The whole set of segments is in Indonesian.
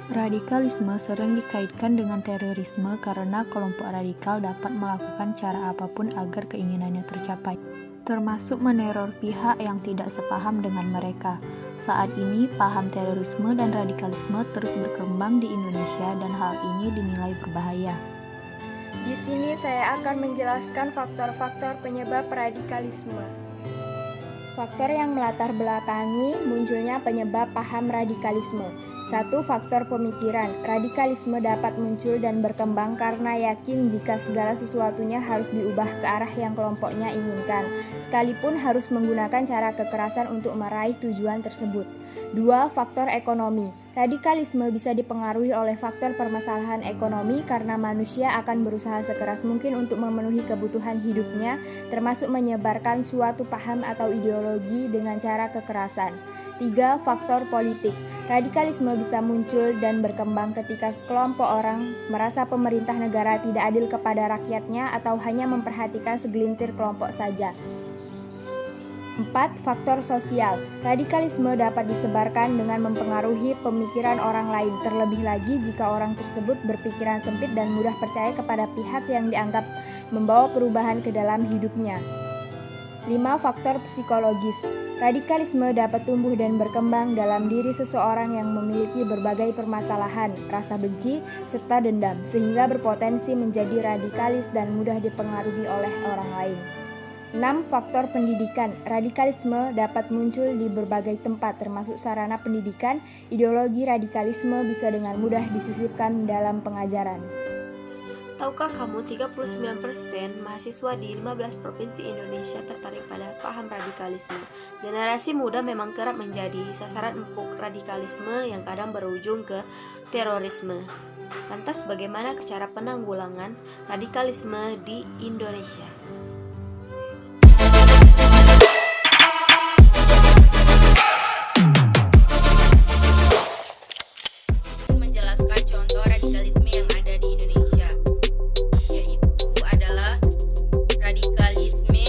Radikalisme sering dikaitkan dengan terorisme karena kelompok radikal dapat melakukan cara apapun agar keinginannya tercapai, termasuk meneror pihak yang tidak sepaham dengan mereka. Saat ini, paham terorisme dan radikalisme terus berkembang di Indonesia dan hal ini dinilai berbahaya. Di sini saya akan menjelaskan faktor-faktor penyebab radikalisme. Faktor yang melatar belakangi munculnya penyebab paham radikalisme. 1. Faktor pemikiran. Radikalisme dapat muncul dan berkembang karena yakin jika segala sesuatunya harus diubah ke arah yang kelompoknya inginkan, sekalipun harus menggunakan cara kekerasan untuk meraih tujuan tersebut. 2. Faktor ekonomi. Radikalisme bisa dipengaruhi oleh faktor permasalahan ekonomi karena manusia akan berusaha sekeras mungkin untuk memenuhi kebutuhan hidupnya, termasuk menyebarkan suatu paham atau ideologi dengan cara kekerasan. 3. Faktor politik. Radikalisme bisa muncul dan berkembang ketika sekelompok orang merasa pemerintah negara tidak adil kepada rakyatnya atau hanya memperhatikan segelintir kelompok saja. 4. Faktor sosial. Radikalisme dapat disebarkan dengan mempengaruhi pemikiran orang lain, terlebih lagi jika orang tersebut berpikiran sempit dan mudah percaya kepada pihak yang dianggap membawa perubahan ke dalam hidupnya. 5. Faktor psikologis. Radikalisme dapat tumbuh dan berkembang dalam diri seseorang yang memiliki berbagai permasalahan, rasa benci, serta dendam, sehingga berpotensi menjadi radikalis dan mudah dipengaruhi oleh orang lain. 6. Faktor pendidikan. Radikalisme dapat muncul di berbagai tempat, termasuk sarana pendidikan. Ideologi radikalisme bisa dengan mudah disisipkan dalam pengajaran. Tahukah kamu 39% mahasiswa di 15 provinsi Indonesia tertarik pada paham radikalisme? Generasi muda memang kerap menjadi sasaran empuk radikalisme yang kadang berujung ke terorisme. Lantas bagaimana cara penanggulangan radikalisme di Indonesia? Menjelaskan contoh radikalisme yang ada di Indonesia, yaitu adalah radikalisme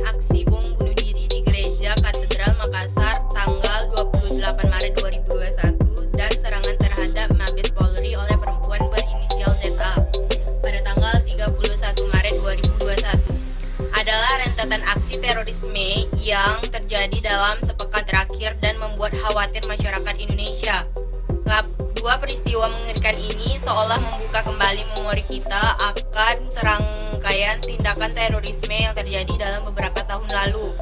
aksi bom bunuh diri di Gereja Katedral Makassar tanggal 28 Maret 2021 dan serangan terhadap Mabes Polri oleh perempuan berinisial ZA pada tanggal 31 Maret 2021 adalah rentetan aksi terorisme yang terjadi dalam sepekan terakhir dan membuat khawatir masyarakat Indonesia. Dua peristiwa mengerikan ini seolah membuka kembali memori kita akan serangkaian tindakan terorisme yang terjadi dalam beberapa tahun lalu,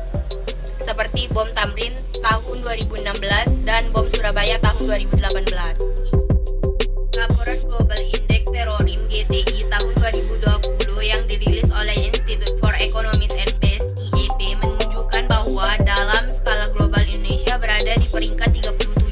seperti bom Tamrin tahun 2016 dan bom Surabaya tahun 2018. Laporan Global Index Terrorism GTI tahun 2020 yang dirilis oleh Institute for Economics and Peace (IEP) menunjukkan bahwa dalam skala global Indonesia berada di peringkat 37